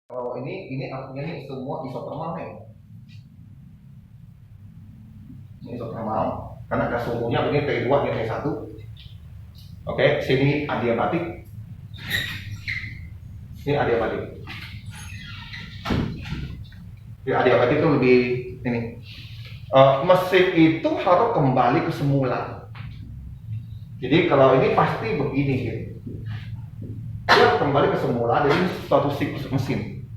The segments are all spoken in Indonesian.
Kalau ini artinya ini semua isotermal nih. Ini isotermal karena gas suhunya ini T2 ini T1. Oke, sini adiabatik. Ini adiabatik. Di adiabatik itu lebih ini. Mesin itu harus kembali ke semula. Jadi kalau ini pasti begini gitu. Dia kembali ke semula, jadi suatu siklus mesin.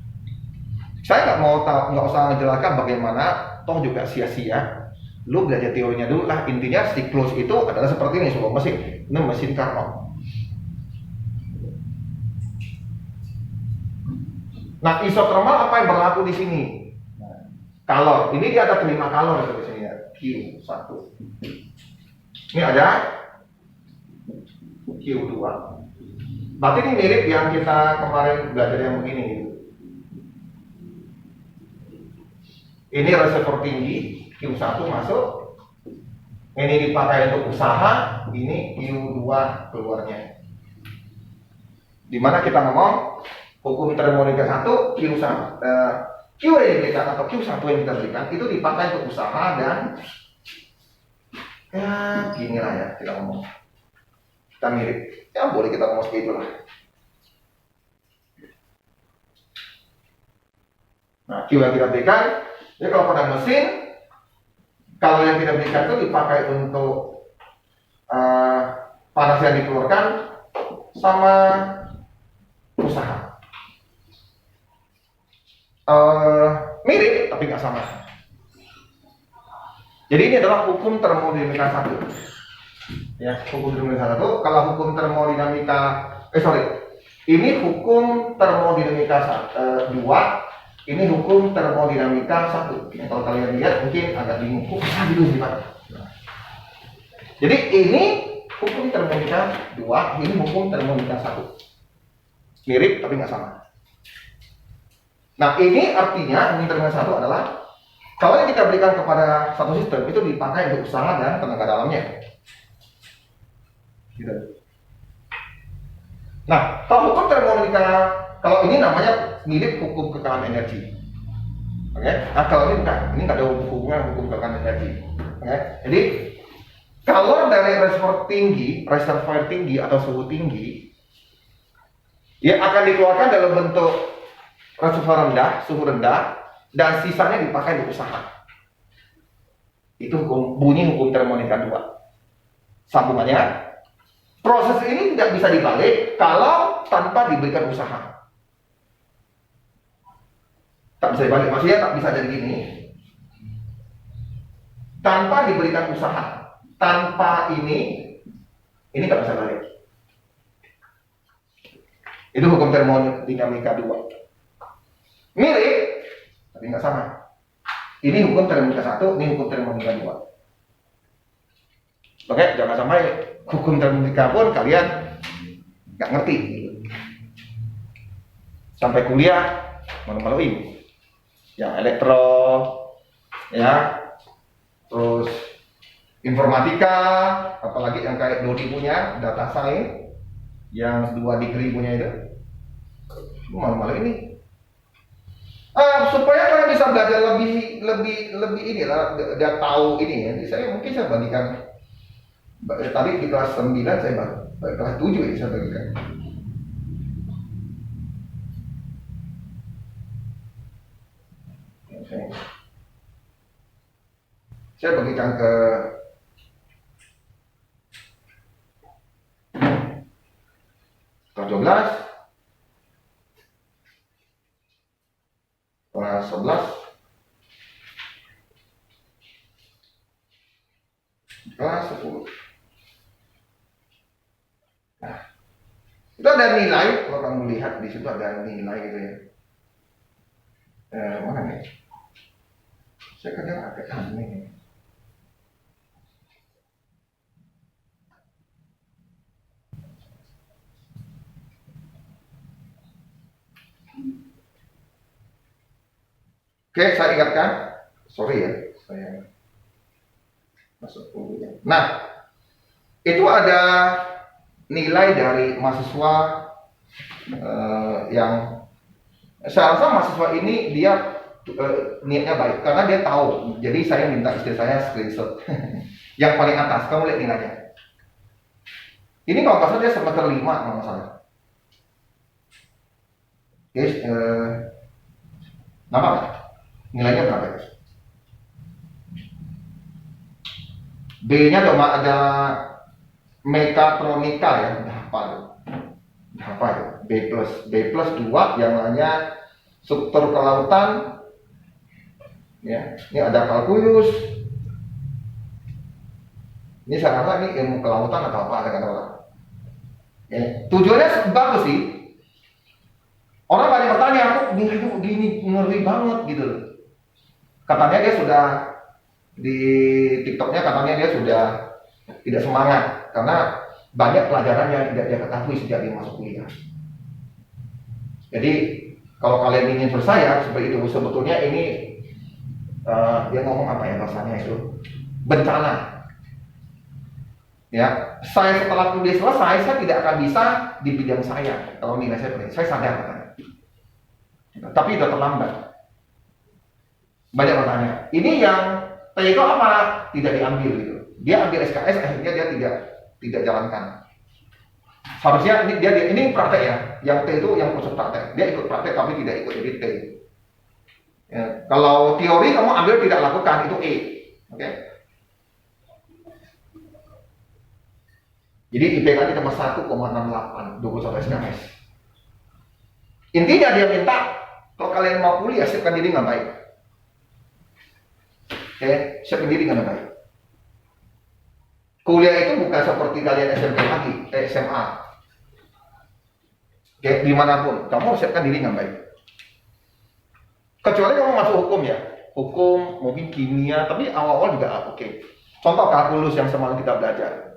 Saya nggak usah menjelaskan bagaimana, toh juga sia-sia. Lu belajar teorinya dulu lah. Intinya siklus itu adalah seperti ini sebuah mesin. Ini mesin Carnot. Nah, isotermal apa yang berlaku di sini? Kalor. Ini dia ada terima kalor di sini ya. Q1. Ini ada Q2. Berarti ini mirip yang kita kemarin belajar yang begini gitu. Ini reservoir tinggi, Q1 masuk. Ini dipakai untuk usaha, ini Q2 keluarnya. Dimana kita ngomong hukum termodinamika 1, Q yang diberikan atau Q1 yang kita berikan itu dipakai untuk usaha dan ya gini lah ya kita ngomong. Kita mirip, ya boleh kita ngomong seperti itulah. Nah, Q yang kita berikan, ya kalau pada mesin, kalau yang kita berikan itu dipakai untuk panas yang dikeluarkan sama usaha. Mirip tapi nggak sama. Jadi ini adalah hukum termodinamika 1. Ya, hukum termodinamika 1. Kalau hukum termodinamika ini hukum termodinamika 2. Ini hukum termodinamika 1. Ya, kalau kalian lihat mungkin agak bingung. Kok bisa gitu sih, Pak? Jadi ini hukum termodinamika 2, ini hukum termodinamika 1. Mirip tapi nggak sama. Nah, ini artinya hukum termodinamika 1 adalah kalau yang kita berikan kepada satu sistem itu dipakai untuk usaha dan tenaga dalamnya. Gitu. Nah, kalau hukum termodinamika, kalau ini namanya mirip hukum kekalahan energi. Oke, nah kalau ini bukan, ini nggak ada hubungan hukum kekalahan energi. Oke, jadi kalau dari reservoir tinggi atau suhu tinggi, ya akan dikeluarkan dalam bentuk reservoir rendah, suhu rendah, dan sisanya dipakai untuk usaha. Itu bunyi hukum termodinamika 2. Sambungannya, proses ini tidak bisa dibalik kalau tanpa diberikan usaha. Tak bisa dibalik, maksudnya tak bisa jadi gini tanpa diberikan usaha. Tanpa ini tak bisa balik. Itu hukum termodinamika 2. Mirip tapi nggak sama. Ini hukum termodinamika 1, ini hukum termodinamika 2. Oke, jangan sampai hukum termodinamika pun kalian nggak ngerti. Sampai kuliah malu-maluin. Ya, elektro, ya, terus informatika, apalagi yang kayak Dodi punya, data science, yang 2 degree punya itu, malu-malu ini. Supaya kalian bisa belajar lebih ini lah, dia tahu ini ya. Mungkin saya bagikan tadi di kelas 9 saya kelas 7 ya saya bagikan. Okay. Saya bagikan ke kelas 12, kelas 11, kelas 10. Nah, itu ada nilai, kalau kamu lihat di situ ada nilai gitu ya. Mana nih? Saya kadang agak aneh. Oke, saya ingatkan. Sorry ya, saya masuk dulu ya. Nah, itu ada nilai dari mahasiswa yang Saya rasa mahasiswa ini dia niatnya baik karena dia tahu. Jadi saya minta istri saya screenshot yang paling atas, kamu lihat nilainya. Ini kalau nggak salah dia semester 5 kalau nggak salah. Guys, nampak nggak? Nilainya berapa guys? B-nya cuma ada mekatronika ya, udah apa ya? B plus 2 yang lainnya struktur kelautan ya. Ini ada kalkulus. Ini saya rasa ini ilmu kelautan atau apa kata orang. Ya, tujuannya bagus sih. Orang banyak bertanya, aku nilai itu begini ngeri banget gitu loh. Katanya dia sudah di TikToknya katanya dia sudah tidak semangat karena banyak pelajaran yang tidak dia ketahui sejak dia masuk kuliah. Jadi kalau kalian ingin bersayap seperti itu, sebetulnya ini dia ngomong apa ya bahasanya itu bencana. Ya, saya setelah kuliah selesai, saya tidak akan bisa di bidang saya kalau nilai saya berani. Saya sadar katanya. Tapi sudah terlambat. Banyak bertanya. Ini yang T itu apa? Tidak diambil gitu. Dia ambil SKS, akhirnya dia tidak jalankan. Seharusnya ini praktek ya. Yang T itu yang khusus praktek. Dia ikut praktek tapi tidak ikut jadi T. Ya, kalau teori kamu ambil tidak lakukan itu E. Oke. Jadi IPK kita 1,68 21 SKS. Intinya dia minta kalau kalian mau kuliah siapkan diri dengan baik. Oke, siapkan diri dengan baik. Kuliah itu bukan seperti kalian SMP lagi, SMA. Oke, dimanapun kamu harus siapkan diri dengan baik. Kecuali kamu masuk hukum ya, hukum mungkin kimia, tapi awal-awal juga oke. Contoh kalkulus yang semalam kita belajar.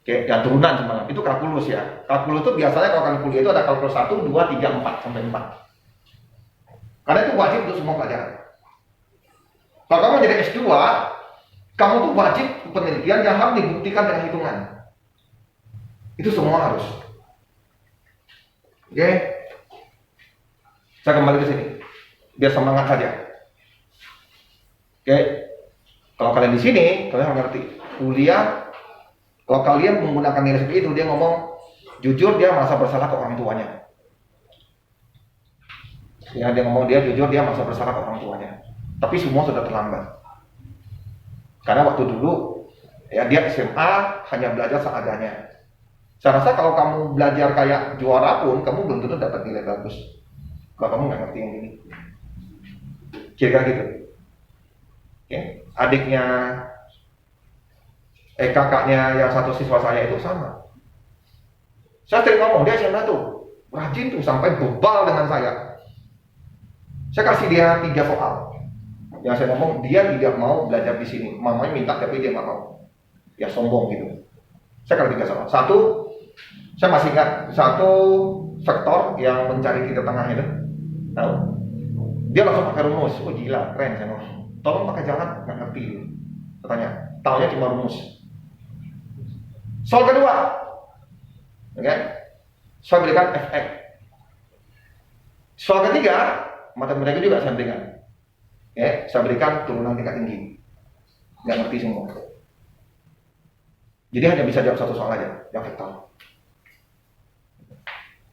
Oke, yang turunan semalam itu kalkulus ya. Kalkulus itu biasanya kalau kalian kuliah itu ada kalkulus 1, 2, 3, 4 sampai 4. Karena itu wajib untuk semua pelajaran. Kalau kamu jadi S2, kamu tuh wajib penelitian yang harus dibuktikan dengan hitungan. Itu semua harus. Oke. Saya kembali ke sini. Biar semangat saja. Oke. Kalau kalian di sini, kalian harus ngerti. Kuliah, kalau kalian menggunakan nilai seperti itu, dia ngomong jujur dia merasa bersalah ke orang tuanya. Ya, dia ngomong dia jujur dia merasa bersalah ke orang tuanya. Tapi semua sudah terlambat. Karena waktu dulu ya dia SMA hanya belajar seadanya. Saya rasa kalau kamu belajar kayak juara pun kamu belum tentu dapat nilai bagus. Kalau kamu nggak ngerti yang ini. Kira-kira gitu. Oke. Adiknya kakaknya yang satu siswa saya itu sama. Saya sering ngomong dia SMA tuh rajin tuh sampai bebal dengan saya. Saya kasih dia 3 soal. Yang saya ngomong dia tidak mau belajar di sini. Mamanya minta tapi dia nggak mau. Ya sombong gitu. Saya kasih 3 soal. Satu, saya masih ingat satu sektor yang mencari titik tengah itu. Tahu? Dia langsung pakai rumus. Oh gila, keren saya ngomong. Tolong pakai jalan nggak ngerti. Katanya, taunya cuma rumus. Soal kedua, oke? Saya berikan FX. Soal ketiga, matematika juga saya berikan. Ya, saya berikan turunan tingkat tinggi. Nggak ngerti semua. Jadi hanya bisa jawab satu soal aja, yang vektor.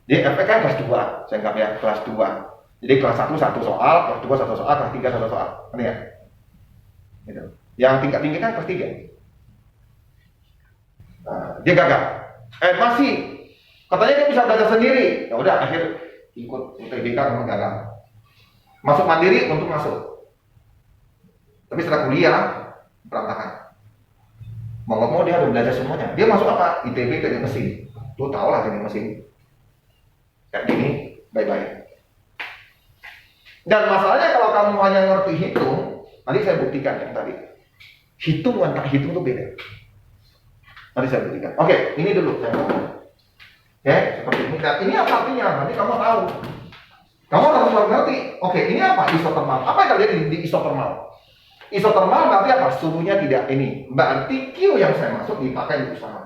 Jadi FX kan kelas 2, saya anggap ya, kelas 2. Jadi kelas 1 satu soal, kelas 2 satu soal, kelas 3 satu soal. Ini ya. Gitu. Yang tingkat tinggi kan kelas 3. Nah, dia gagal. Masih. Katanya dia bisa belajar sendiri. Ya udah, akhir ikut UTBK karena gagal. Masuk mandiri untuk masuk. Tapi setelah kuliah berantakan. Mau nggak mau dia harus belajar semuanya. Dia masuk apa? ITB teknik mesin. Lu tau lah teknik mesin. Kayak gini, bye-bye. Dan masalahnya kalau kamu hanya ngerti hitung, nanti saya buktikan yang tadi. Hitung dan tak hitung itu beda. Nanti saya buktikan. Oke, ini dulu saya ngomong. Oke, seperti ini. Dan ini apa artinya? Nanti kamu tahu. Kamu harus ngerti. Oke, ini apa? Isotermal. Apa yang terjadi di isotermal? Isotermal berarti apa? Suhunya tidak ini. Berarti Q yang saya masuk dipakai di usaha.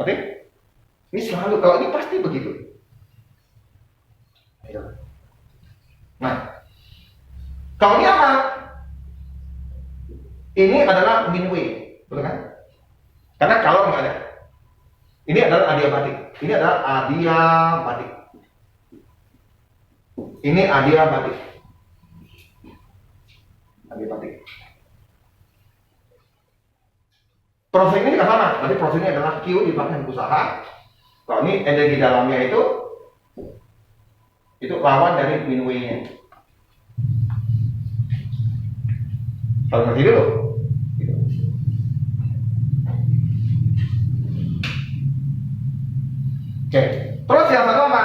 Oke? Ini selalu, kalau ini pasti begitu. Nah, kalau ini apa? Ini adalah min W, betul kan? Karena kalau nggak ada. Ini adalah adiabatik. Ini adalah adiabatik. Ini adiabatik. Adiabatik. Proses ini juga sama. Berarti proses ini adalah Q dibagi usaha. Kalau ini energi dalamnya itu lawan dari min W-nya. Kalau ngerti dulu. Gitu. Oke. Terus yang satu apa?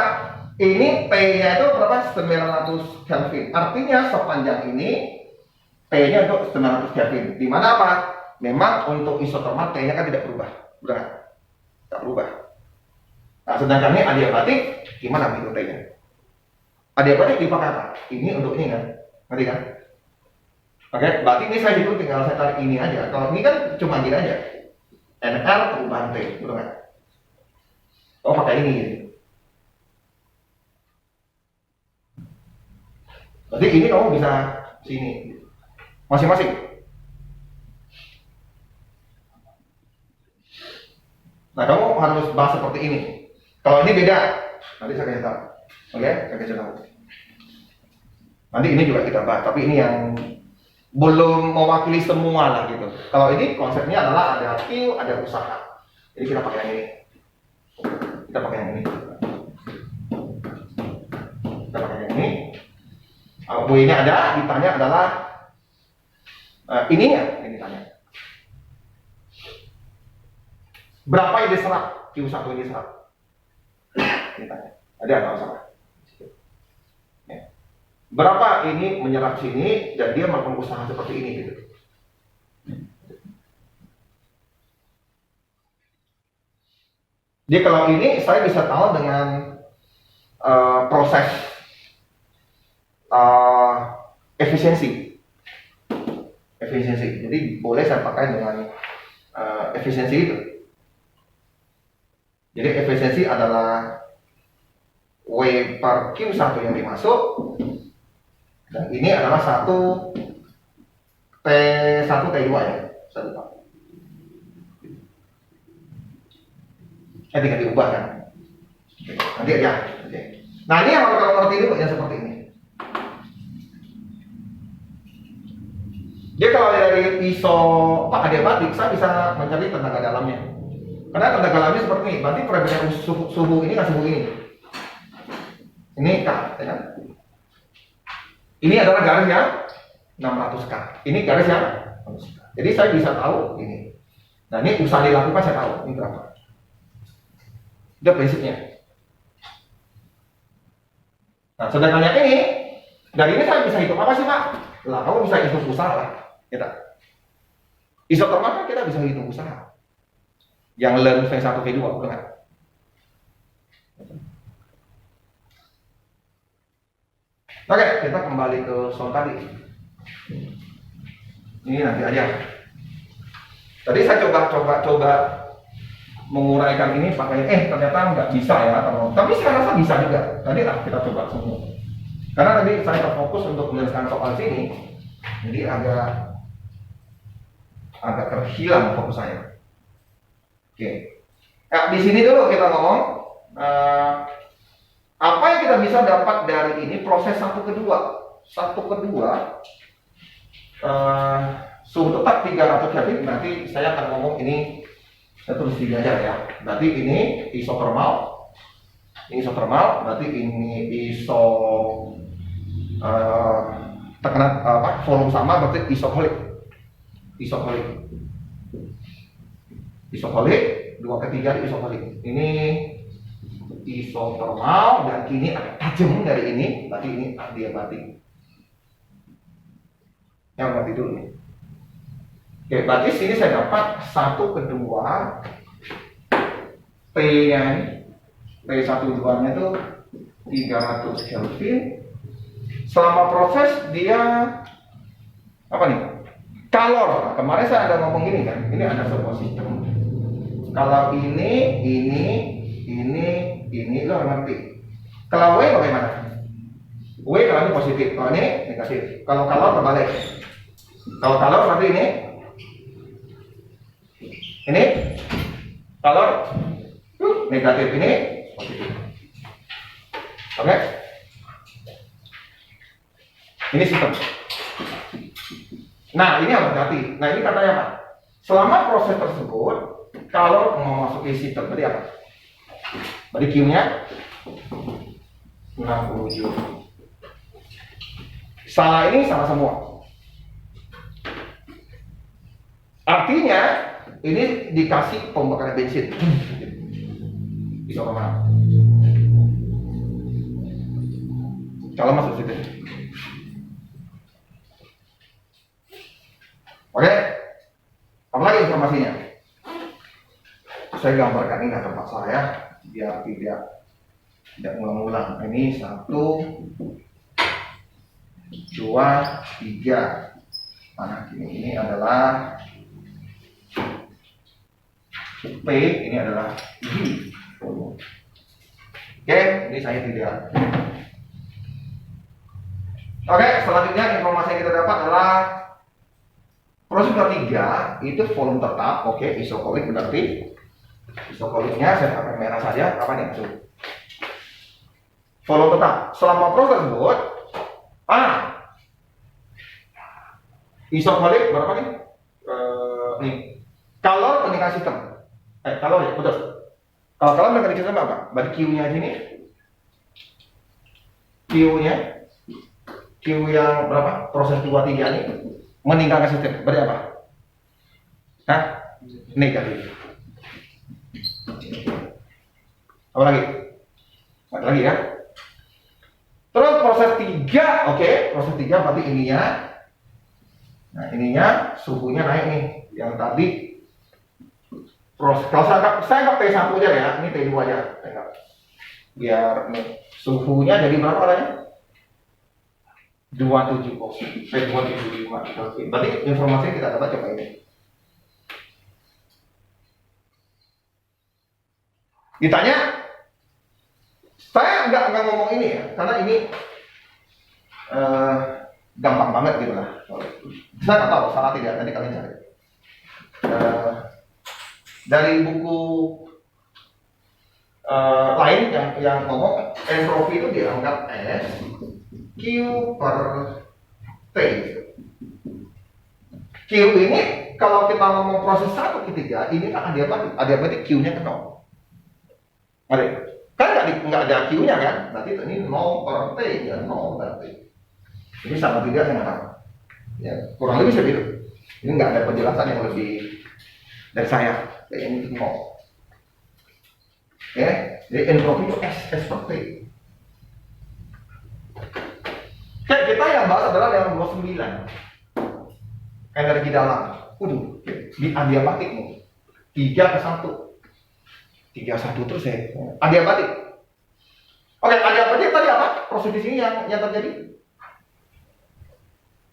Ini T-nya itu berapa? 900 Kelvin. Artinya sepanjang ini T-nya untuk 900 Kelvin. Di mana apa? Memang untuk isotermal T-nya kan tidak berubah. Benar? Tidak berubah. Nah, sedangkan ini adiabatik, gimana bentuk T-nya? Adiabatik dipakai apa? Ini untuk ini kan? Ngerti kan? Oke, berarti ini saya hitung tinggal saya tarik ini aja. Kalau ini kan cuma gini aja. NR perubahan T, betul kan? Oh, pakai ini gitu. Berarti ini kamu bisa sini. Masing-masing. Nah, kamu harus bahas seperti ini. Kalau ini beda, nanti saya kasih tahu. Oke, saya kasih tahu. Nanti ini juga kita bahas, tapi ini yang belum mewakili semua lah gitu. Kalau ini konsepnya adalah ada Q, ada usaha. Jadi kita pakai yang ini. Kita pakai yang ini. Kita pakai yang ini. Bu ini ada, ditanya adalah ininya, ini tanya. Berapa yang diserap? Q1 ini diserap. Ini tanya. Ada nggak masalah? Berapa ini menyerap sini dan dia melakukan usaha seperti ini gitu. Jadi kalau ini saya bisa tahu dengan proses efisiensi. Jadi boleh saya pakai dengan efisiensi itu. Jadi efisiensi adalah W per Q1 yang dimasuk. Dan ini adalah satu T1 T2 ya, satu Pak. Tinggal diubah kan. Nanti aja. Nah ini yang kalau ngerti dulu yang seperti ini. Jadi kalau dari iso adiabatik saya bisa mencari tenaga dalamnya. Karena tenaga dalamnya seperti ini. Berarti perbedaan suhu ini kan suhu ini. Ini K, ya kan? Ini adalah garis yang 600K. Ini garis yang 600K. Jadi saya bisa tahu ini. Nah ini usaha dilakukan saya tahu ini berapa. Itu prinsipnya. Nah sedangkan yang ini, dari ini saya bisa hitung apa sih Pak? Lah kamu bisa hitung usaha lah. Kita. Isotermal kan kita bisa hitung usaha. Yang LEN V1 V2 bukan? Oke, kita kembali ke soal tadi. Ini nanti aja. Tadi saya coba menguraikan ini pakai ternyata nggak bisa ya, tapi saya rasa bisa juga. Tadi kita coba semua. Karena tadi saya terfokus untuk menyelesaikan soal sini, jadi agak terhilang fokus saya. Oke. Nah, di sini dulu kita ngomong. Apa yang kita bisa dapat dari ini proses satu kedua suhu tetap 300 Kelvin. Nanti saya akan ngomong ini saya tulis di aja ya. Berarti ini isotermal, berarti ini tekanan volume sama, berarti isoholik 2/3 isoholik. Ini isotermal dan ini agak tajam dari ini, berarti ini adiabatik. Yang berarti dulu nih. Oke, berarti sini saya dapat 1/2 T-nya T12-nya itu 300 Kelvin. Selama proses dia apa nih? Kalor. Nah, kemarin saya ada ngomong gini kan, ini ada sebuah sistem. Kalau ini lo ngerti. Kalau W bagaimana? W kalau ini positif, kalau ini negatif. Kalau terbalik. Kalau berarti ini kalau negatif, ini positif. Oke? Ini sistem. Nah, ini harus hati. Nah, ini katanya apa? Selama proses tersebut, kalau memasuki sistem, berarti apa? Berarti Q-nya 60 Joule. Salah ini sama semua. Artinya, ini dikasih pembakaran bensin. Bisa kemana? Kalau masuk situ. Oke, apa lagi informasinya? Saya gambarkan ini tempat saya biar tidak ulang-ulang. Ini 1, 2, 3. Nah, ini adalah P, ini adalah I. Oke, ini saya tidak. Oke, selanjutnya informasi yang kita dapat adalah proses ketiga itu volume tetap. Oke, isokolik berarti isokoliknya saya pakai merah saja. Apa nih? Volume tetap. Selama proses tersebut, isokolik berapa nih? Nih, kalor meningkat sistem. Kalor ya, betul. Kalau kalor meningkat sistem apa? Berarti Q-nya sini. Q yang berapa? Proses 2, 3 ini meninggalkan sistem. Berarti apa? Hah? Negatif. Apa lagi? Ada lagi ya? Terus proses 3, oke, proses 3 berarti ininya. Nah, ininya suhunya naik nih. Yang tadi proses, kalau saya anggap T1 aja ya, ini T2 aja. Biar nih suhunya jadi berapa katanya? 270, 275. Berarti informasi kita dapat coba ini. Ditanya, saya nggak ngomong ini ya, karena ini gampang banget gitu lah. Saya nggak tahu salah tidak, nanti kalian cari. Dari buku lain yang ngomong entropi itu dianggap S Q per T. Q ini kalau kita ngomong proses 1 ke 3 ini kan adiabatik Q-nya ke 0. Kan nggak ada Q-nya kan? Berarti ini 0 per T ya 0 berarti. Ini sama tidak saya nggak tahu. Ya, kurang lebih segitu. Ini nggak ada penjelasan yang lebih dari saya. Ini 0. Oke, jadi entropi itu S per T. Oke, kita yang bahas adalah yang 29. Energi dalam. Di adiabatik nih. 3 ke 1. 3-1 terus ya. Adiabatik. Oke, adiabatik tadi apa? Proses di sini yang terjadi.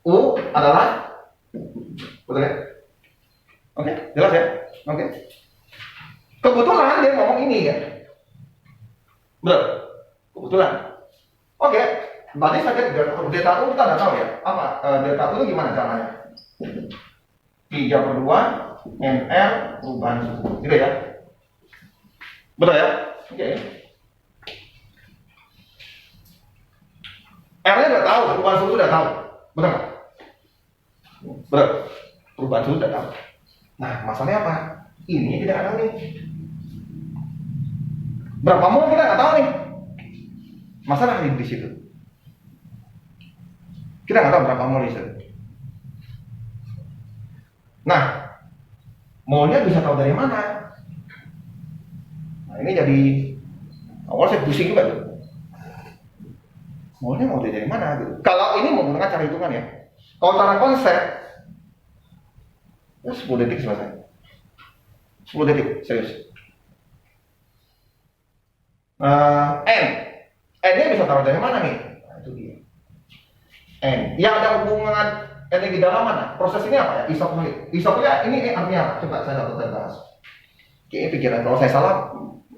U adalah betul ya? Oke, jelas ya? Oke. Kebetulan dia ngomong ini ya. Betul. Kebetulan. Oke. Berarti saya delta U kita nggak tahu ya. Apa? Delta U itu gimana caranya? 3/2 MR perubahan suhu. Gitu ya? Betul ya? Oke. R-nya udah tahu, perubahan suhu udah tahu. Betul nggak? Betul. Perubahan suhu udah tahu. Nah, masalahnya apa? Ini tidak ada nih. Berapa mol kita nggak tahu nih. Masalah di situ. Kita nggak tahu berapa mol di situ. Nah, molnya bisa tahu dari mana? Nah, ini jadi awal saya pusing juga tuh. Molnya mau dari mana gitu. Kalau ini menggunakan cara hitungan ya. Kalau cara konsep, ya 10 detik selesai. 10 detik, serius. N-nya bisa taruh dari mana nih? Nah, itu dia. N. Yang ada hubungan energi dalam mana? Proses ini apa ya? Isokolik. Isokolik ini artinya apa? Coba saya nggak bahas. Kayaknya pikiran kalau saya salah,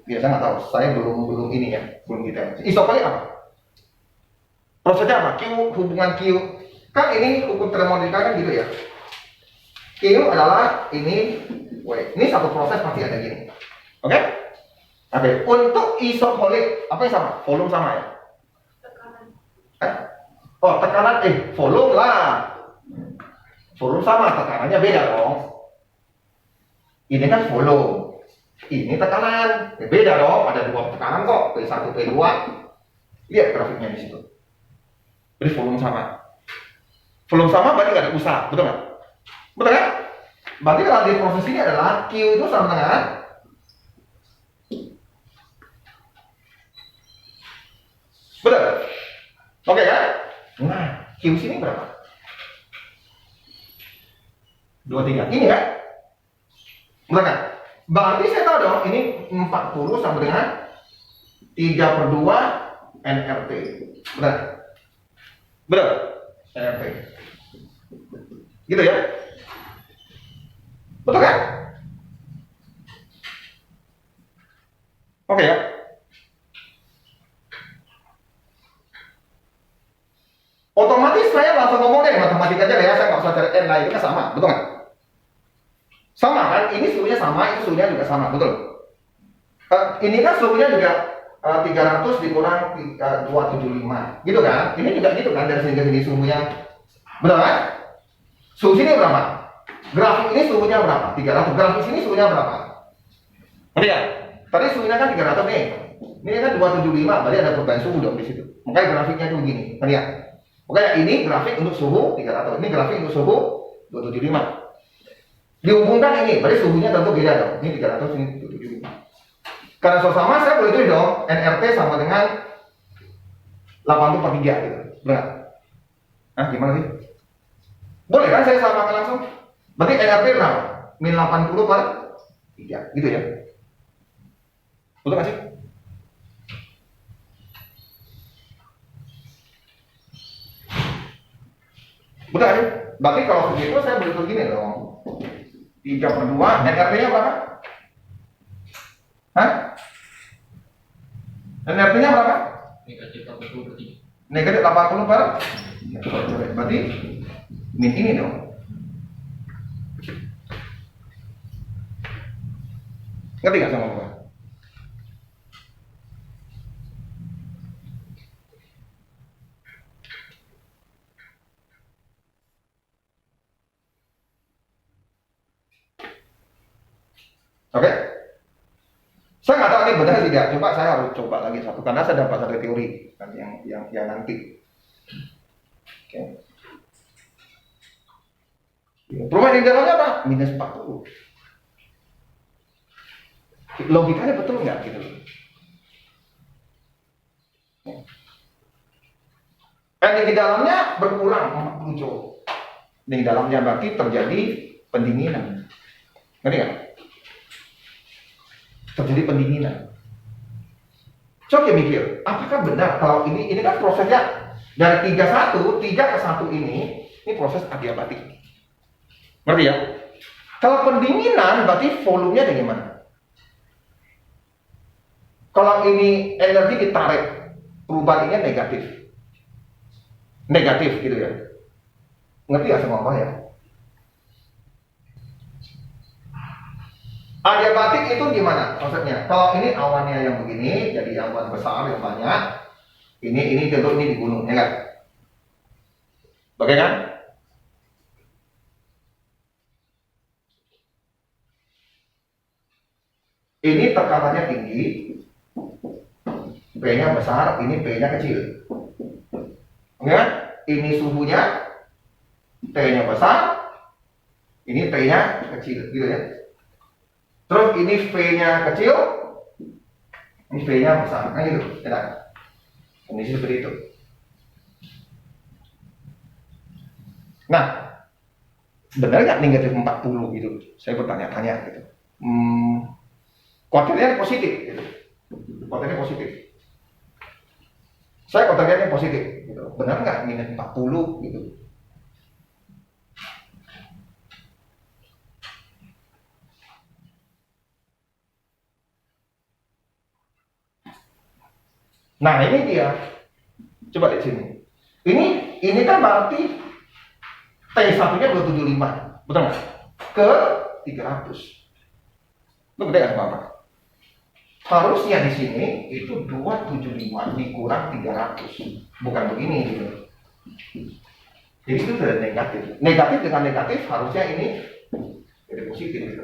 ya saya nggak tahu. Saya belum ini ya, belum detail. Isokolik apa? Prosesnya apa? Q, hubungan Q. Kan ini hukum termodinamika kan gitu ya. Q adalah ini W. Ini satu proses pasti ada gini. Oke? Oke. Untuk isoholik, apa yang sama? Volume sama ya? Oh, tekanan, volume lah. Volume sama, tekanannya beda dong. Ini kan volume. Ini tekanan. Beda dong, ada dua tekanan kok. P1, P2. Lihat grafiknya di situ. Jadi volume sama. Volume sama berarti nggak ada usaha, betul nggak? Betul kan? Berarti kalau di proses ini adalah Q itu sama dengan betul? Oke kan? Nah, Q sini berapa? 23. Ini kan? Betul kan? Berarti saya tahu dong, ini 40 sama dengan 3/2 nRT. Betul? Betul? nRT. Gitu ya? Betul kan? Oke ya? Otomatis saya langsung ngomong deh, matematika aja ya, saya nggak usah cari N lah, itu kan sama, betul nggak? Sama kan? Ini suhunya sama, itu suhunya juga sama, betul? Ini kan suhunya juga 300 dikurang 275, gitu kan? Ini juga gitu kan, dari sini ke sini suhunya, betul kan? Suhu sini berapa? Grafik ini suhunya berapa? 300. Grafik sini suhunya berapa? Ngerti ya? Tadi suhunya kan 300 nih. Ini kan 275, berarti ada perubahan suhu dong di situ. Makanya grafiknya itu begini. Ngerti ya? Makanya ini grafik untuk suhu 300. Ini grafik untuk suhu 275. Dihubungkan ini, berarti suhunya tentu beda dong. Ini 300, ini 275. Karena sama, saya boleh tulis dong, nRT sama dengan 80/3 gitu. Benar? Hah, gimana sih? Boleh kan saya samakan langsung? Berarti nRT berapa? Min 80/3, gitu ya? Betul nggak sih? Betul nggak sih? Berarti kalau begitu saya boleh tulis gini dong. 3/2, nRT-nya berapa? Hah? nRT-nya berapa? Negatif 80/3. Negatif 80/3. Berarti min ini dong. Ngerti nggak sama gua? Oke? Saya nggak tahu ini benar tidak. Coba saya harus coba lagi satu karena saya dapat satu teori kan yang nanti. Oke. Perubahan yang dalamnya apa? Minus 40. Logikanya betul nggak gitu? Dan di dalamnya berkurang 40 joule. Di dalamnya berarti terjadi pendinginan. Ngerti nggak? Terjadi pendinginan. Coba mikir, apakah benar kalau ini kan prosesnya dari 3 ke 1 ini proses adiabatik. Ngerti ya? Kalau pendinginan berarti volumenya dari mana? Kalau ini energi ditarik, perubahannya negatif. Negatif gitu ya. Ngerti ya sama apa ya? Adiabatik itu gimana maksudnya? Kalau ini awannya yang begini, jadi awan besar yang banyak. Ini tentu ini di gunung, ya kan? Oke kan? Ini tekanannya tinggi, P-nya besar, ini P-nya kecil. Oke kan? Ini suhunya, T-nya besar, ini T-nya kecil, gitu ya. Terus ini V-nya kecil, ini V-nya besar, kan gitu, ya kan? Kondisi seperti itu. Nah, benar nggak negatif 40 gitu? Saya bertanya-tanya gitu. Kuartilnya positif, gitu. Kuartilnya positif. Saya kuartilnya positif, gitu. Benar nggak minus 40 gitu? Nah ini dia. Coba di sini. Ini kan berarti T1-nya 275, betul nggak? Ke 300. Itu gede kan Bapak? Harusnya di sini itu 275 dikurang 300, bukan begini gitu. Jadi itu sudah negatif. Negatif dengan negatif harusnya ini jadi positif gitu.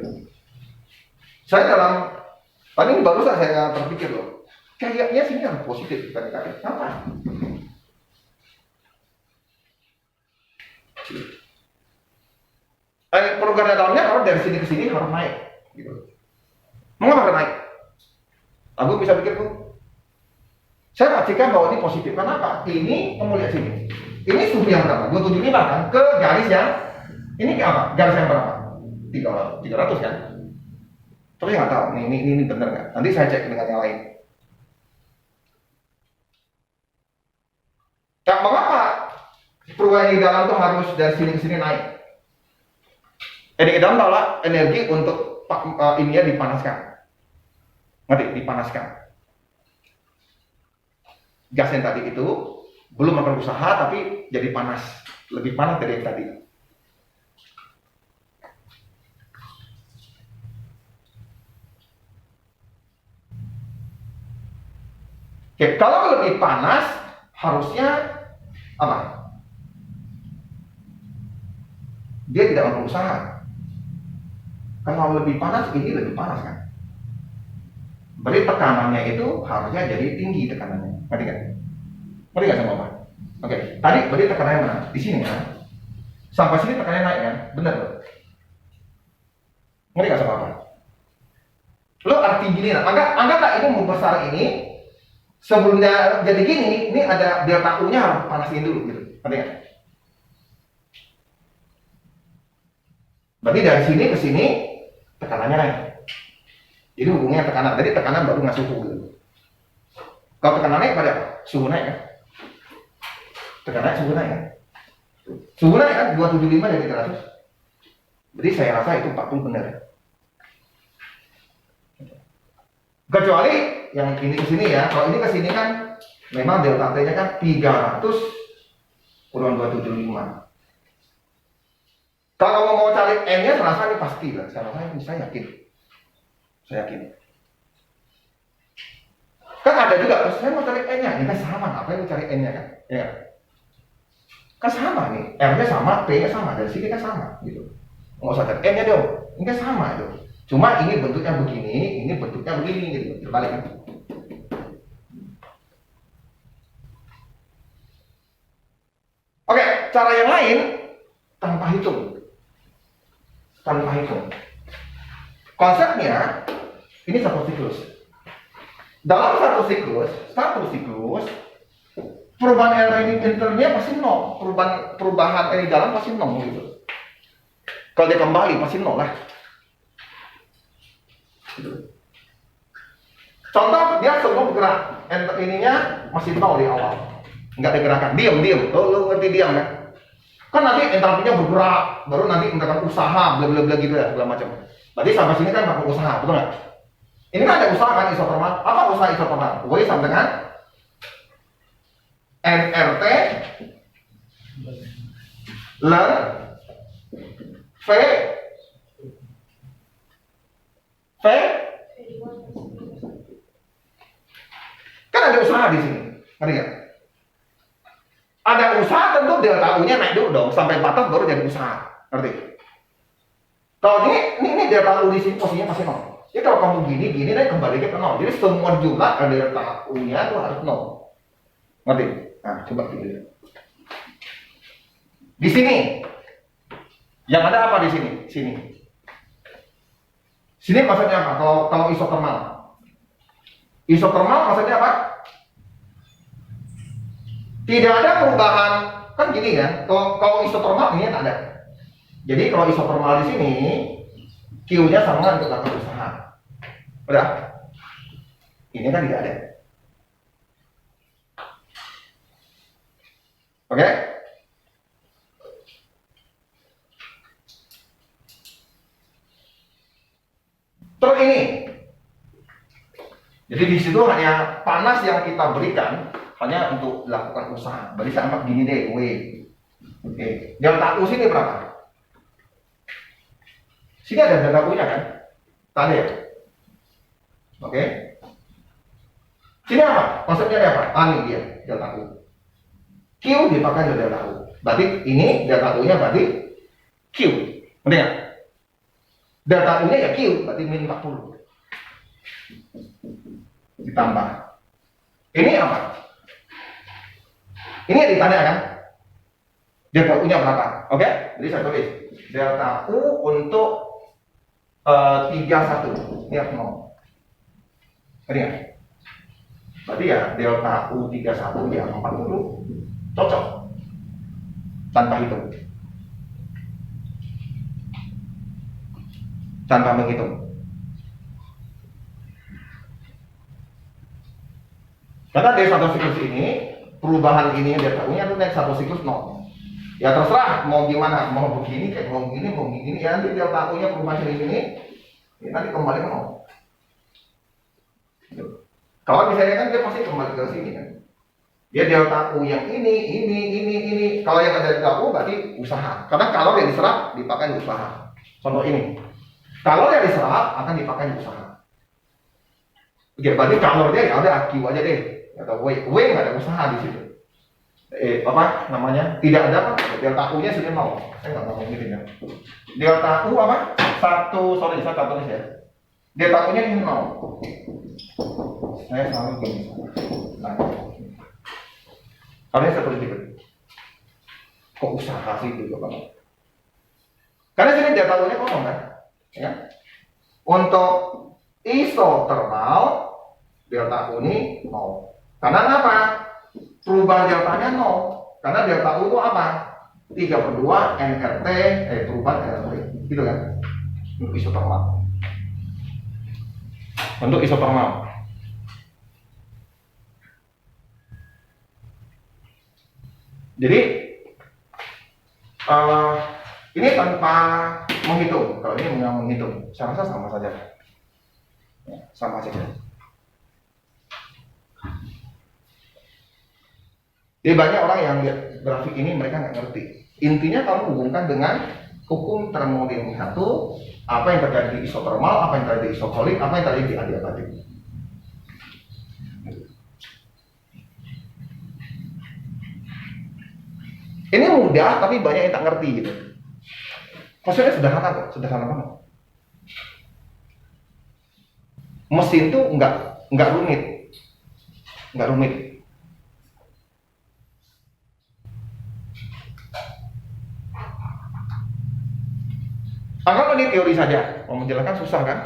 Saya tadi baru saya terpikir loh, kayaknya sini harus positif bukan negatif. Kenapa? Perubahan dalamnya harus dari sini ke sini harus naik gitu. Mengapa harus naik? Aku bisa pikir tuh, saya pastikan bahwa ini positif. Kenapa? Ini kamu lihat sini, ini suhu yang berapa? 275 kan ke garis yang ini ke apa? Garis yang berapa? 300 kan? Tapi nggak tahu ini benar nggak? Nanti saya cek dengan yang lain. Nah, mengapa perubahan di dalam tuh harus dari sini ke sini naik? Di dalam adalah energi untuk ininya dipanaskan. Ngerti? Dipanaskan. Gas yang tadi itu belum akan berusaha tapi jadi panas, lebih panas dari yang tadi. Oke, kalau lebih panas harusnya apa? Dia tidak akan berusaha. Kalau lebih panas, ini lebih panas kan? Berarti tekanannya itu harusnya jadi tinggi tekanannya. Ngerti kan? Ngerti nggak sama Pak? Oke, tadi berarti tekanannya mana? Di sini kan? Sampai sini tekanannya naik kan? Benar loh. Ngerti nggak sama Pak? Lo arti gini lah, anggaplah ini membesar ini, sebelumnya jadi gini, ini ada delta U-nya harus panasin dulu gitu. Ngerti nggak? Berarti dari sini ke sini tekanannya naik. Jadi hubungannya tekanan, jadi tekanan baru nggak suhu gitu. Kalau tekanan naik pada suhu naik kan? Tekanan naik, suhu naik kan? Suhu naik kan 275 dari 300. Jadi saya rasa itu 40 benar. Kecuali yang ini ke sini ya. Kalau ini ke sini kan memang delta T-nya kan 300 kurang 275. Kalau mau cari N-nya saya rasa ini pasti lah. Saya yakin. Saya yakin. Kan ada juga, saya mau cari N-nya, ini kan sama, ngapain mau cari N-nya kan? Ya. Kan sama nih, R-nya sama, P-nya sama, dari sini kan sama gitu. Nggak usah cari N-nya dong, ini kan sama itu. Cuma ini bentuknya begini, ini bentuknya begini gitu, terbalik kan? Oke, cara yang lain tanpa hitung. Tanpa hitung. Konsepnya ini satu siklus. Dalam satu siklus perubahan energi internya pasti nol. Perubahan energi dalam pasti nol gitu. Kalau dia kembali pasti nol lah. Gitu. Contoh dia sebelum bergerak, ininya masih nol di awal, nggak ada gerakan, diam. Lo ngerti diam kan? Kan nanti entalpinya bergerak, baru nanti menggunakan usaha, bla bla bla gitu ya, segala macam. Berarti sampai sini kan nggak usaha, betul nggak? Ini kan ada usaha kan isotermal. Apa usaha isotermal? W sama dengan nRT ln V kan ada usaha di sini, ngerti nggak? Ada usaha tentu delta U-nya naik dulu dong sampai batas baru jadi usaha, ngerti? Kalau ini delta U di sini posisinya pasti nol. Jadi kalau kamu gini dan kembali ke nol. Jadi semua jumlah delta U-nya itu harus nol. Ngerti? Nah, coba dilihat. Di sini. Yang ada apa di sini? Sini. Sini maksudnya apa? Kalau isotermal. Isotermal maksudnya apa? Tidak ada perubahan. Kan gini kan? Kalau isotermal ini tak ada. Jadi kalau isotermal di sini Q-nya sama untuk lakukan usaha. Udah? Ini kan tidak ada. Oke? Terus ini. Jadi di situ hanya panas yang kita berikan hanya untuk lakukan usaha. Berarti saya anggap gini deh, W. Oke, delta U sini berapa? Sini ada delta U-nya kan? Tadi ya? Oke. Sini apa? Konsepnya ada apa? Ini dia, delta U. Q dipakai untuk delta U. Berarti ini delta U-nya berarti Q. Ngerti nggak? Delta U-nya ya Q, berarti min 40. Ditambah. Ini apa? Ini yang ditanya kan? Delta U-nya berapa? Oke? Jadi saya tulis delta U untuk 31. Ini 0. Ngerti nggak? Berarti ya delta U 31 ya 40. Cocok. Tanpa hitung. Tanpa menghitung. Karena dari satu siklus ini, perubahan ini delta U-nya itu naik satu siklus 0. Ya terserah mau gimana, mau begini kayak mau begini ya nanti delta U-nya perubahan sini ya nanti kembali ke 0. Kalau misalnya kan dia pasti kembali ke sini kan. Dia delta U yang ini. Kalau yang ada delta U berarti usaha. Karena kalau yang diserap dipakai usaha. Contoh ini. Kalau yang diserap akan dipakai usaha. Oke, berarti kalornya ya udah Q aja deh. Atau W nggak ada usaha di situ. Apa namanya? Tidak ada apa? Delta U-nya sudah mau. Saya nggak ngomong gitu ya. Delta U apa? Saya tulis ya. Delta U-nya ini mau. Saya selalu gini. Nah, kalau saya tulis dikit. Kok usaha sih itu Bapak? Karena sini delta U-nya kosong kan? Ya. Untuk isotermal delta U ini 0. Karena apa? Perubahan deltanya 0. Karena delta U itu apa? 3/2 nRT perubahan nRT. Gitu kan? Untuk isotermal. Untuk isotermal. Jadi ini tanpa menghitung. Kalau ini nggak menghitung, saya rasa sama saja. Ya, sama saja. Jadi banyak orang yang lihat grafik ini mereka nggak ngerti. Intinya kamu hubungkan dengan hukum termodinamika 1, apa yang terjadi di isotermal, apa yang terjadi di isotonik, apa yang terjadi di adiabatik. Ini mudah tapi banyak yang tak ngerti gitu. Konsepnya sederhana kok, sederhana banget. Mesin tuh nggak rumit, nggak rumit. Anggap ini teori saja, mau menjelaskan susah kan?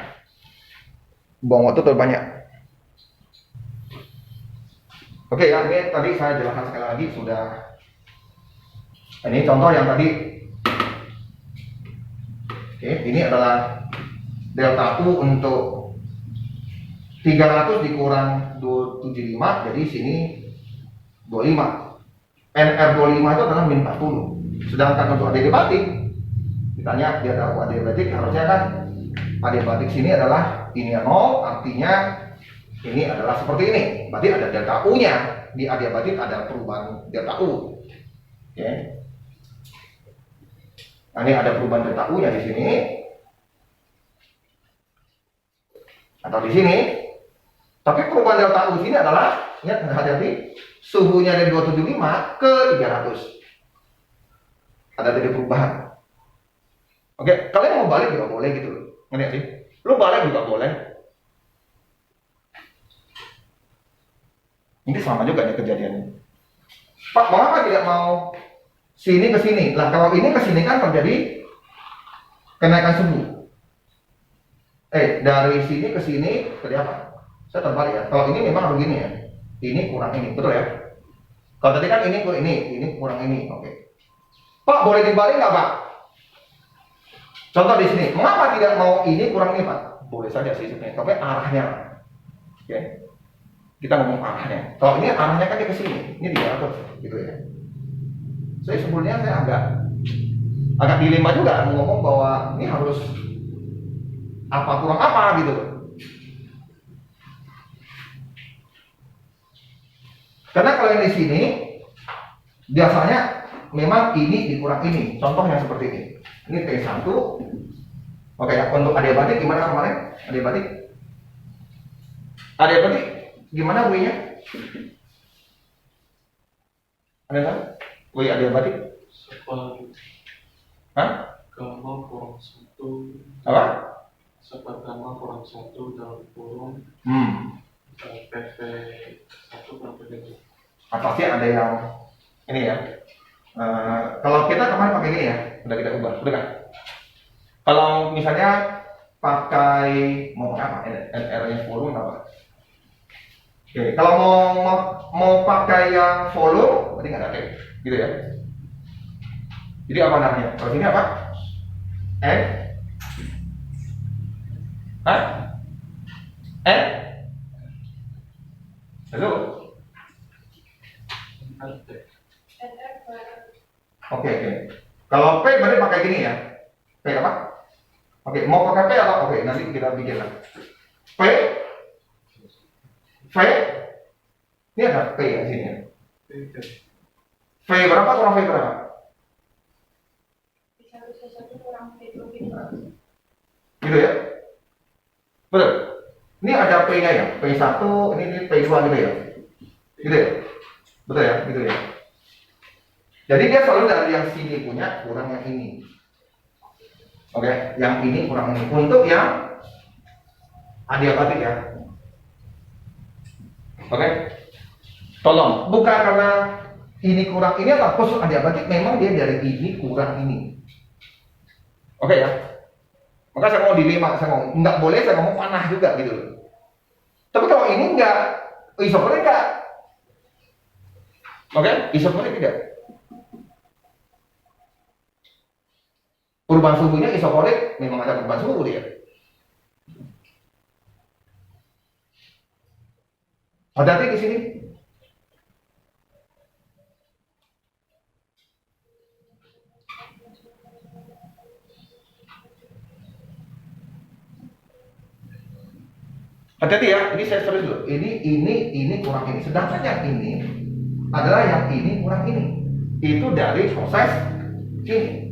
Buang waktu terlalu banyak. Oke ya, ini tadi saya jelaskan sekali lagi sudah. Ini contoh yang tadi. Oke, ini adalah delta U untuk 300 dikurang 275, jadi sini 25. NR25 itu adalah min 40. Sedangkan untuk adiabatik, ditanya dia tahu adiabatik, harusnya kan adiabatik sini adalah ini 0, artinya ini adalah seperti ini. Berarti ada delta U-nya. Di adiabatik ada perubahan delta U. Oke. Nah, ini ada perubahan delta U-nya di sini. Atau di sini. Tapi perubahan delta U sini adalah, ingat hati-hati, suhunya dari 275 ke 300. Ada dari perubahan. Oke, kalian mau balik juga boleh gitu loh. Ngerti sih? Lu balik juga boleh. Ini sama juga nih kejadiannya. Pak, mengapa tidak mau sini ke sini? Lah kalau ini ke sini kan terjadi kenaikan suhu. Dari sini ke sini terjadi apa? Saya terbalik ya. Kalau ini memang begini ya. Ini kurang ini, betul ya? Kalau tadi kan ini kurang ini. Oke. Pak, boleh dibalik nggak Pak? Contoh di sini. Mengapa tidak mau ini kurang ini Pak? Boleh saja sih sebenarnya. Tapi arahnya. Oke. Kita ngomong arahnya. Kalau ini arahnya kan ke sini. Ini 300 gitu ya. Sebetulnya saya agak dilema juga ngomong bahwa ini harus apa kurang apa gitu. Karena kalau yang di sini biasanya memang ini dikurang ini. Contohnya seperti ini. Ini T1. Oke ya, untuk adiabatik gimana kemarin? Adiabatik gimana W-nya? Ada kan? W adiabatik? Separuh Hah? gamma kurang 1. Apa? Separuh gamma kurang 1 dalam kurung PV 1 kurang PV 2. Pasti ada yang ini ya. Kalau kita kemarin pakai gini ya, udah kita ubah, udah kan? Kalau misalnya pakai mau pakai apa? NR-nya volume apa? Oke, kalau mau pakai yang volume, berarti nggak ada T, gitu ya. Jadi apa namanya? Kalau sini apa? N? Hah? N? Halo? Oke. Kalau P berarti pakai gini ya. P apa? Oke, mau pakai P atau oke, nanti kita bikin lah. P V ini ada P ya sini ya. V berapa kurang V berapa? Gitu ya? Betul? Ini ada P-nya ya, P1, ini P2 gitu ya? Gitu ya? Betul ya? Gitu ya? Jadi dia selalu dari yang sini punya kurang yang ini. Oke, yang ini kurang ini. Untuk yang adiabatik ya. Oke, tolong bukan karena ini kurang ini atau khusus adiabatik, memang dia dari ini kurang ini. Oke ya. Maka saya mau dilema, saya ngomong nggak boleh, saya ngomong panah juga gitu. Tapi kalau ini nggak, isoporik nggak. Oke, isoporik tidak. Perubahan suhunya isoporik memang ada perubahan suhu dia. Hati-hati di sini. Hati-hati ya, ini saya tulis dulu. Ini kurang ini. Sedangkan yang ini adalah yang ini kurang ini. Itu dari proses sini.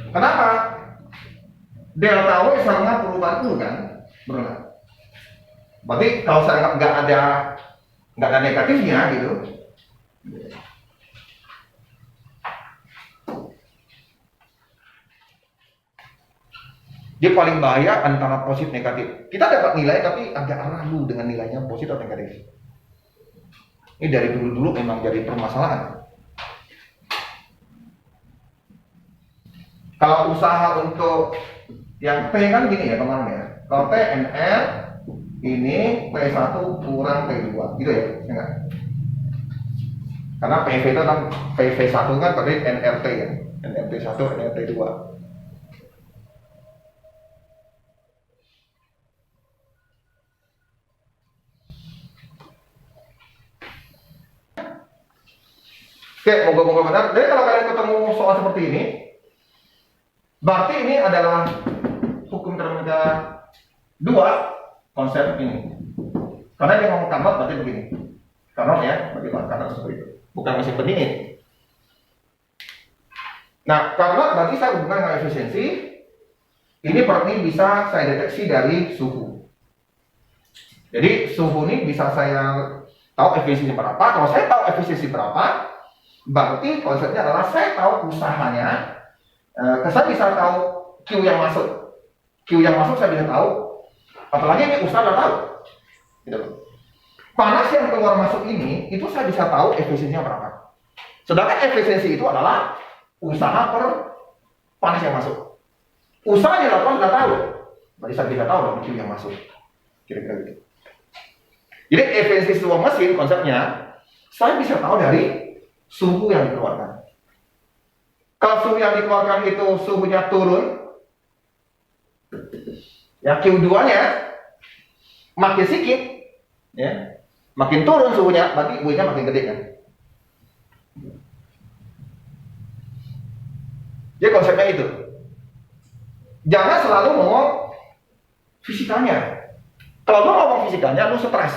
Kenapa? Delta W sama perubahan U kan? Benar. Berarti kalau saya nggak ada negatifnya gitu. Dia paling bahaya antara positif negatif. Kita dapat nilai tapi agak ragu dengan nilainya positif atau negatif. Ini dari dulu memang jadi permasalahan. Kalau usaha untuk yang P kan gini ya kemarin ya. Kalau P NR ini P1 kurang P2 gitu ya, enggak? Karena PV itu kan PV1 kan berarti NRT ya. NRT1, NRT2. Oke, moga-moga benar. Jadi kalau kalian ketemu soal seperti ini, berarti ini adalah hukum termodinamika 2 konsep ini. Karena dia ngomong Carnot berarti begini. Carnot ya, bagaimana Carnot seperti itu. Bukan mesin pendingin. Nah, Carnot berarti saya hubungkan dengan efisiensi. Ini berarti bisa saya deteksi dari suhu. Jadi suhu ini bisa saya tahu efisiensi berapa. Kalau saya tahu efisiensi berapa, berarti konsepnya adalah saya tahu usahanya. Saya bisa tahu Q yang masuk. Q yang masuk saya bisa tahu. Apalagi ini usaha sudah tahu. Gitu. Panas yang keluar masuk ini itu saya bisa tahu efisiensinya berapa. Sedangkan efisiensi itu adalah usaha per panas yang masuk. Usaha yang dilakukan sudah tahu. Berarti saya bisa tahu dong Q yang masuk. Kira-kira gitu. Jadi efisiensi sebuah mesin konsepnya saya bisa tahu dari suhu yang dikeluarkan. Kalau suhu yang dikeluarkan itu suhunya turun, ya Q2-nya makin sedikit, ya, makin turun suhunya, berarti W-nya makin gede kan. Jadi konsepnya itu. Jangan selalu ngomong fisikanya. Kalau lu ngomong fisikanya, lu stres,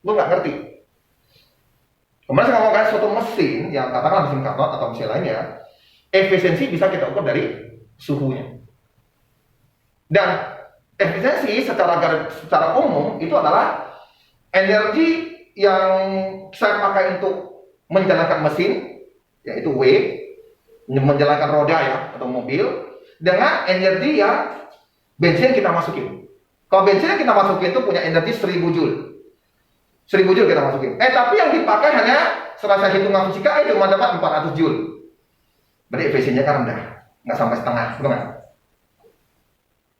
lu nggak ngerti. Kemudian saya ngomongkan suatu mesin yang katakanlah mesin Carnot atau mesin lainnya, efisiensi bisa kita ukur dari suhunya. Dan efisiensi secara umum itu adalah energi yang saya pakai untuk menjalankan mesin, yaitu W, menjalankan roda ya atau mobil, dengan energi yang bensin kita masukin. Kalau bensin yang kita masukin itu punya energi 1000 Joule. 1000 Joule kita masukin. Tapi yang dipakai hanya serasa hitungan fisika itu cuma dapat 400 Joule. Berarti efisiensinya kan rendah, nggak sampai setengah, betul nggak?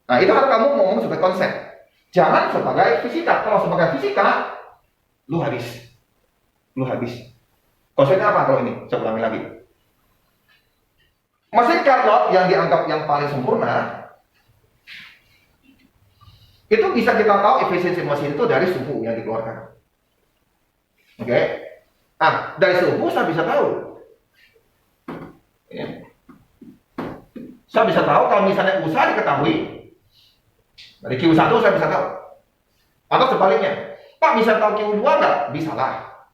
Nah itu harus kamu ngomong sebagai konsep. Jangan sebagai fisika. Kalau sebagai fisika, lu habis. Konsepnya apa kalau ini? Saya ulangi lagi. Mesin Carnot yang dianggap yang paling sempurna, itu bisa kita tahu efisiensi mesin itu dari suhu yang dikeluarkan. Oke? Nah, dari suhu saya bisa tahu. Ya. Saya bisa tahu kalau misalnya usaha diketahui, dari Q1 saya bisa tahu. Atau sebaliknya, Pak bisa tahu Q2 nggak? Bisa lah.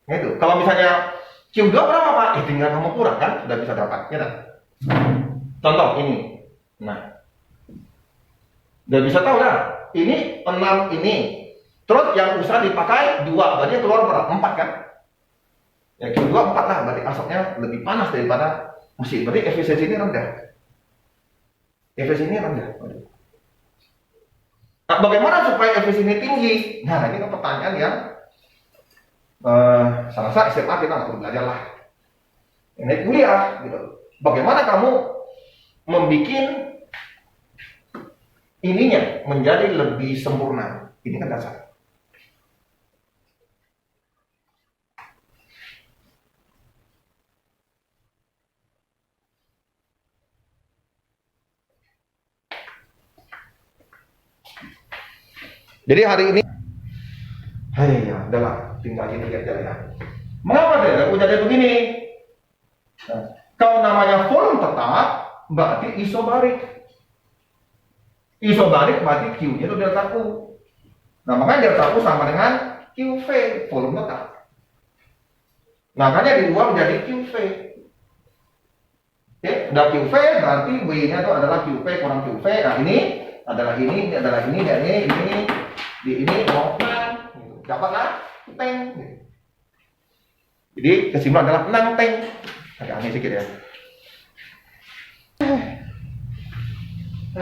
Itu. Kalau misalnya Q2 berapa Pak? Tinggal kamu kurang kan, sudah bisa dapat. Ya, contoh ini. Nah, udah bisa tahu dah. Ini 6 ini. Terus yang usaha dipakai 2, berarti keluar berapa? 4 kan? Ya Q2 4 lah, berarti asapnya lebih panas daripada mesin. Berarti efisiensi ini rendah. Efisiensi ini rendah. Nah, bagaimana supaya efisiensi ini tinggi? Nah, ini kan pertanyaan yang saya rasa SMA kita nggak perlu belajar lah. Ini kuliah, gitu. Bagaimana kamu membuat ininya menjadi lebih sempurna? Ini kan dasar. Jadi hari ini, ya, udahlah, tinggal gini aja ya. Mengapa deh? Udah jadi begini. Nah, kalau namanya volume tetap, berarti isobarik. Isobarik berarti Q-nya itu delta Q. Nah, makanya delta Q sama dengan QV, volume tetap. Makanya diubah menjadi QV. Oke, udah QV berarti W-nya itu adalah QV kurang QV. Nah, ini adalah ini, adalah ini, dan ini. Di ini nang, gitu. Dapatlah tank. Gitu. Jadi kesimpulan adalah nang tank. Agak aneh sedikit ya.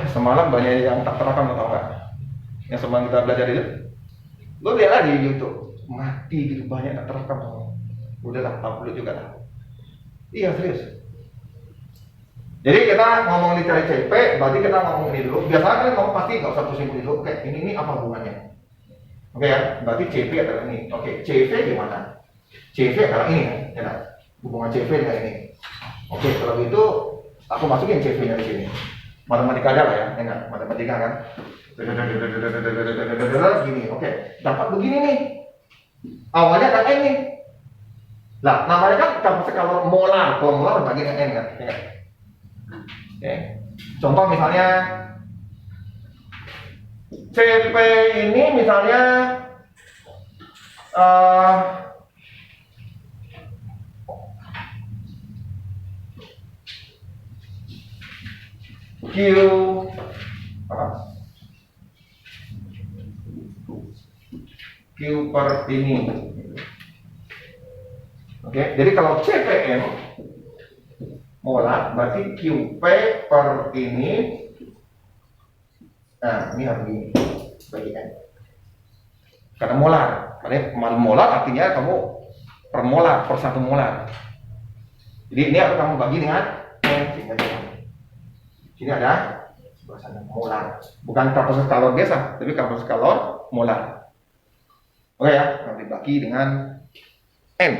Semalam banyak yang tak terekam, tau nggak? Yang semalam kita belajar itu, lo lihat lagi di YouTube, mati gitu banyak tak terekam. Udahlah, upload juga lah. Iya serius. Jadi kita ngomong di CP, berarti kita ngomong ini dulu. Biasanya kan kamu pasti nggak usah pusing dulu. Oke, ini apa hubungannya? Oke ya, berarti CV adalah ini. Oke, CV gimana? CV adalah ini kan? Ya, hubungan CV dengan ini. Oke, kalau gitu aku masukin CV-nya di sini. Matematika aja lah ya, enggak? Matematika kan? Gini, oke. Dapat begini nih. Awalnya kan N nih. Lah, namanya kan kapasitas kalor molar. Kalau molar bagi dengan N kan? Ya. Oke. Contoh misalnya CP ini misalnya Q per ini. Oke, jadi kalau CPM molar berarti QP per ini. Nah, ini harus dibagikan. Karena molar, karena molar artinya kamu per molar, per 1 molar. Jadi ini harus kamu bagi dengan sini ada sebelah sana molar. Bukan kapasitas kalor biasa, tapi kapasitas kalor molar. Oke ya, nanti dibagi dengan N.